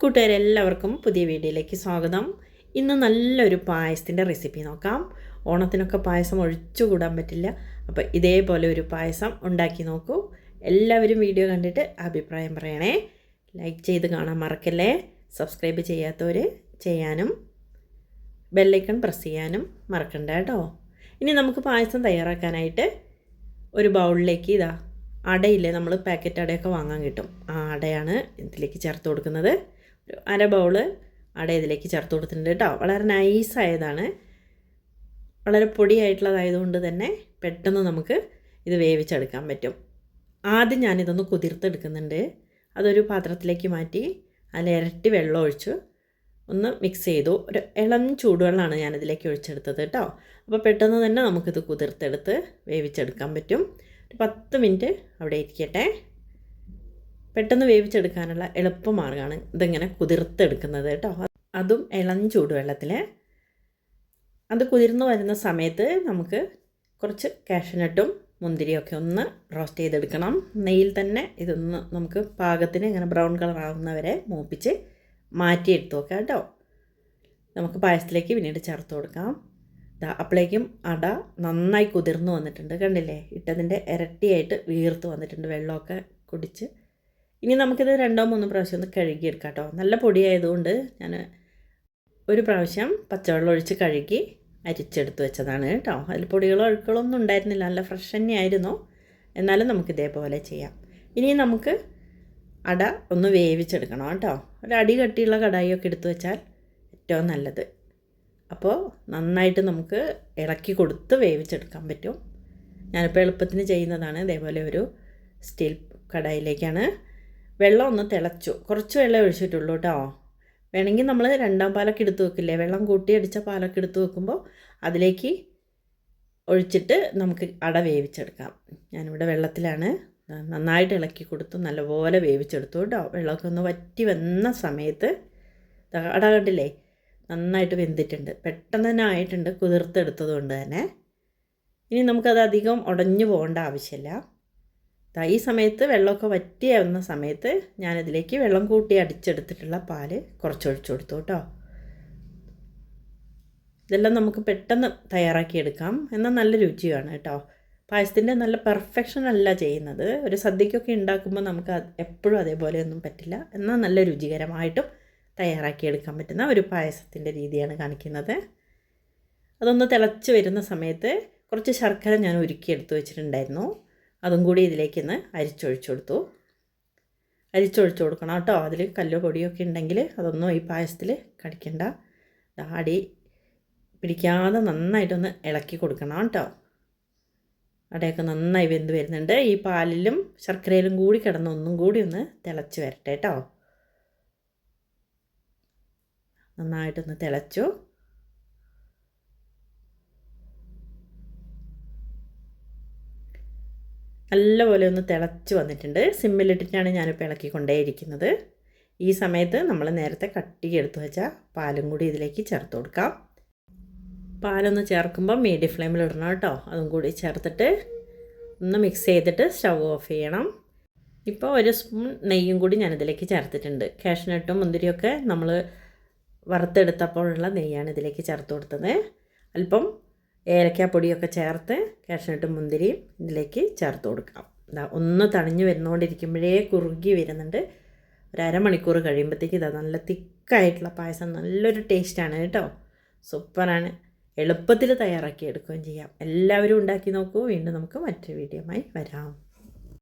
കൂട്ടുകാരെല്ലാവർക്കും പുതിയ വീഡിയോയിലേക്ക് സ്വാഗതം. ഇന്ന് നല്ലൊരു പായസത്തിൻ്റെ റെസിപ്പി നോക്കാം. ഓണത്തിനൊക്കെ പായസം ഒഴിച്ചുകൂടാൻ പറ്റില്ല. അപ്പോൾ ഇതേപോലെ ഒരു പായസം ഉണ്ടാക്കി നോക്കൂ. എല്ലാവരും വീഡിയോ കണ്ടിട്ട് അഭിപ്രായം പറയണേ. ലൈക്ക് ചെയ്ത് കാണാൻ മറക്കല്ലേ. സബ്സ്ക്രൈബ് ചെയ്യാത്തവർ ചെയ്യാനും ബെല്ലൈക്കൺ പ്രസ് ചെയ്യാനും മറക്കണ്ട കേട്ടോ. ഇനി നമുക്ക് പായസം തയ്യാറാക്കാനായിട്ട് ഒരു ബൗളിലേക്ക് അടയില്ലേ, നമ്മൾ പാക്കറ്റ് അടയൊക്കെ വാങ്ങാൻ കിട്ടും. ആ അടയാണ് ഇതിലേക്ക് ചേർത്ത് കൊടുക്കുന്നത്. ഒരു അര ബൗള് അട ഇതിലേക്ക് ചേർത്ത് കൊടുത്തിട്ടുണ്ട് കേട്ടോ. വളരെ നൈസായതാണ്, വളരെ പൊടിയായിട്ടുള്ളതായതുകൊണ്ട് തന്നെ പെട്ടെന്ന് നമുക്ക് ഇത് വേവിച്ചെടുക്കാൻ പറ്റും. ആദ്യം ഞാനിതൊന്ന് കുതിർത്തെടുക്കുന്നുണ്ട്. അതൊരു പാത്രത്തിലേക്ക് മാറ്റി അതിൽ ഇരട്ടി വെള്ളം ഒഴിച്ച് ഒന്ന് മിക്സ് ചെയ്തു. ഒരു ഇളം ചൂടുവെള്ളമാണ് ഞാനിതിലേക്ക് ഒഴിച്ചെടുത്തത് കേട്ടോ. അപ്പോൾ പെട്ടെന്ന് തന്നെ നമുക്കിത് കുതിർത്തെടുത്ത് വേവിച്ചെടുക്കാൻ പറ്റും. ഒരു 10 മിനിറ്റ് അവിടെ ഇരിക്കട്ടെ. പെട്ടെന്ന് വേവിച്ചെടുക്കാനുള്ള എളുപ്പമാർഗ്ഗമാണ് ഇതിങ്ങനെ കുതിർത്തെടുക്കുന്നത് കേട്ടോ. അതും ഇളം ചൂടുവെള്ളത്തിൽ. അത് കുതിർന്ന് വരുന്ന സമയത്ത് നമുക്ക് കുറച്ച് കാഷ്യൂനട്ടും മുന്തിരിയൊക്കെ ഒന്ന് റോസ്റ്റ് ചെയ്തെടുക്കണം. നെയ്യിൽ തന്നെ ഇതൊന്ന് നമുക്ക് പാകത്തിന് ഇങ്ങനെ ബ്രൗൺ കളർ ആകുന്നവരെ മൂപ്പിച്ച് മാറ്റിയെടുത്ത് വെക്കാം കേട്ടോ. നമുക്ക് പായസത്തിലേക്ക് പിന്നീട് ചേർത്ത് കൊടുക്കാം. അപ്പോഴേക്കും അട നന്നായി കുതിർന്ന് വന്നിട്ടുണ്ട്, കണ്ടില്ലേ? ഇട്ടതിൻ്റെ ഇരട്ടിയായിട്ട് വീർത്ത് വന്നിട്ടുണ്ട്, വെള്ളമൊക്കെ കുടിച്ച്. ഇനി നമുക്കിത് 2-3 പ്രാവശ്യം ഒന്ന് കഴുകിയെടുക്കാം കേട്ടോ. നല്ല പൊടിയായതുകൊണ്ട് ഞാൻ ഒരു പ്രാവശ്യം പച്ചവെള്ളം ഒഴിച്ച് കഴുകി അരിച്ചെടുത്ത് വെച്ചതാണ് കേട്ടോ. അതിൽ പൊടികളോ അഴുക്കളോ ഒന്നും ഉണ്ടായിരുന്നില്ല, നല്ല ഫ്രഷ് തന്നെയായിരുന്നു. എന്നാലും നമുക്കിതേപോലെ ചെയ്യാം. ഇനി നമുക്ക് അട ഒന്ന് വേവിച്ചെടുക്കണം കേട്ടോ. ഒരു അടി കട്ടിയുള്ള കടായിയൊക്കെ എടുത്തു വെച്ചാൽ ഏറ്റവും നല്ലത്. അപ്പോൾ നന്നായിട്ട് നമുക്ക് ഇളക്കി കൊടുത്ത് വേവിച്ചെടുക്കാൻ പറ്റും. ഞാനിപ്പോൾ എളുപ്പത്തിന് ചെയ്യുന്നതാണ്. ഇതേപോലെ ഒരു സ്റ്റീൽ കടായിലേക്കാണ്. വെള്ളം ഒന്ന് തിളച്ചു, കുറച്ച് വെള്ളം ഒഴിച്ചിട്ടുള്ളൂ കേട്ടോ. വേണമെങ്കിൽ നമ്മൾ 2ാം പാലൊക്കെ എടുത്ത് വെക്കില്ലേ, വെള്ളം കൂട്ടി അടിച്ച പാലൊക്കെ എടുത്ത് വെക്കുമ്പോൾ അതിലേക്ക് ഒഴിച്ചിട്ട് നമുക്ക് അട വേവിച്ചെടുക്കാം. ഞാനിവിടെ വെള്ളത്തിലാണ് നന്നായിട്ട് ഇളക്കി കൊടുത്തു, നല്ലപോലെ വേവിച്ചെടുത്തു കേട്ടോ. വെള്ളമൊക്കെ ഒന്ന് വറ്റി വന്ന സമയത്ത് അട കണ്ടില്ലേ, നന്നായിട്ട് വെന്തിട്ടുണ്ട്, പെട്ടെന്ന് തന്നെ ആയിട്ടുണ്ട്, കുതിർത്തെടുത്തത് കൊണ്ട് തന്നെ. ഇനി നമുക്കത് അധികം ഉടഞ്ഞു പോകേണ്ട ആവശ്യമില്ല. ഈ സമയത്ത് വെള്ളമൊക്കെ വറ്റിയാവുന്ന സമയത്ത് ഞാനിതിലേക്ക് വെള്ളം കൂട്ടി അടിച്ചെടുത്തിട്ടുള്ള പാല് കുറച്ച് ഒഴിച്ചു കൊടുത്തു കേട്ടോ. ഇതെല്ലാം നമുക്ക് പെട്ടെന്ന് തയ്യാറാക്കിയെടുക്കാം, എന്നാൽ നല്ല രുചിയാണ് കേട്ടോ. പായസത്തിൻ്റെ നല്ല പെർഫെക്ഷൻ അല്ല ചെയ്യുന്നത്. ഒരു സദ്യക്കൊക്കെ ഉണ്ടാക്കുമ്പോൾ നമുക്ക് എപ്പോഴും അതേപോലെയൊന്നും പറ്റില്ല, എന്നാൽ നല്ല രുചികരമായിട്ടും തയ്യാറാക്കിയെടുക്കാൻ പറ്റുന്ന ഒരു പായസത്തിൻ്റെ രീതിയാണ് കാണിക്കുന്നത്. അതൊന്ന് തിളച്ച് വരുന്ന സമയത്ത് കുറച്ച് ശർക്കര ഞാൻ ഉരുക്കിയെടുത്ത് വെച്ചിട്ടുണ്ടായിരുന്നു. അതും കൂടി ഇതിലേക്കൊന്ന് അരിച്ചൊഴിച്ചു കൊടുക്കണം കേട്ടോ. അതിൽ കല്ലോ പൊടിയൊക്കെ ഉണ്ടെങ്കിൽ അതൊന്നും ഈ പായസത്തിൽ കടിക്കണ്ട. അടി പിടിക്കാതെ നന്നായിട്ടൊന്ന് ഇളക്കി കൊടുക്കണം കേട്ടോ. അടയൊക്കെ നന്നായി വെന്ത് വരുന്നുണ്ട്. ഈ പാലിലും ശർക്കരയിലും കൂടി കിടന്ന് ഒന്നും കൂടി ഒന്ന് തിളച്ച് വരട്ടെ കേട്ടോ. നന്നായിട്ടൊന്ന് തിളച്ചു. നല്ലപോലെ ഒന്ന് തിളച്ച് വന്നിട്ടുണ്ട്. സിമ്മിലിട്ടിട്ടാണ് ഞാനിപ്പോൾ ഇളക്കിക്കൊണ്ടേയിരിക്കുന്നത്. ഈ സമയത്ത് നമ്മൾ നേരത്തെ കട്ടി എടുത്ത് വെച്ചാൽ പാലും കൂടി ഇതിലേക്ക് ചേർത്ത് കൊടുക്കാം. പാലൊന്ന് ചേർക്കുമ്പോൾ മീഡിയം ഫ്ലെയിമിൽ ഇടണം കേട്ടോ. അതും കൂടി ചേർത്തിട്ട് ഒന്ന് മിക്സ് ചെയ്തിട്ട് സ്റ്റവ് ഓഫ് ചെയ്യണം. ഇപ്പോൾ 1 സ്പൂൺ നെയ്യും കൂടി ഞാനിതിലേക്ക് ചേർത്തിട്ടുണ്ട്. കാഷ്യൂനട്ടും മുന്തിരിയൊക്കെ നമ്മൾ വറുത്തെടുത്തപ്പോഴുള്ള നെയ്യാണ് ഇതിലേക്ക് ചേർത്ത് കൊടുത്തത്. അല്പം ഏലക്കാപ്പൊടിയൊക്കെ ചേർത്ത് കാഷ്യൂനട്ടും മുന്തിരിയും ഇതിലേക്ക് ചേർത്ത് കൊടുക്കാം. ഒന്ന് തണിഞ്ഞ് വരുന്നുകൊണ്ടിരിക്കുമ്പോഴേ കുറുകി വരുന്നുണ്ട്. ഒരു അരമണിക്കൂർ കഴിയുമ്പോഴത്തേക്ക് നല്ല തിക്കായിട്ടുള്ള പായസം നല്ലൊരു ടേസ്റ്റാണ് കേട്ടോ. സൂപ്പറാണ്. എളുപ്പത്തിൽ തയ്യാറാക്കി എടുക്കുകയും ചെയ്യാം. എല്ലാവരും ഉണ്ടാക്കി നോക്കൂ. വീണ്ടും നമുക്ക് മറ്റൊരു വീഡിയോയുമായി വരാം.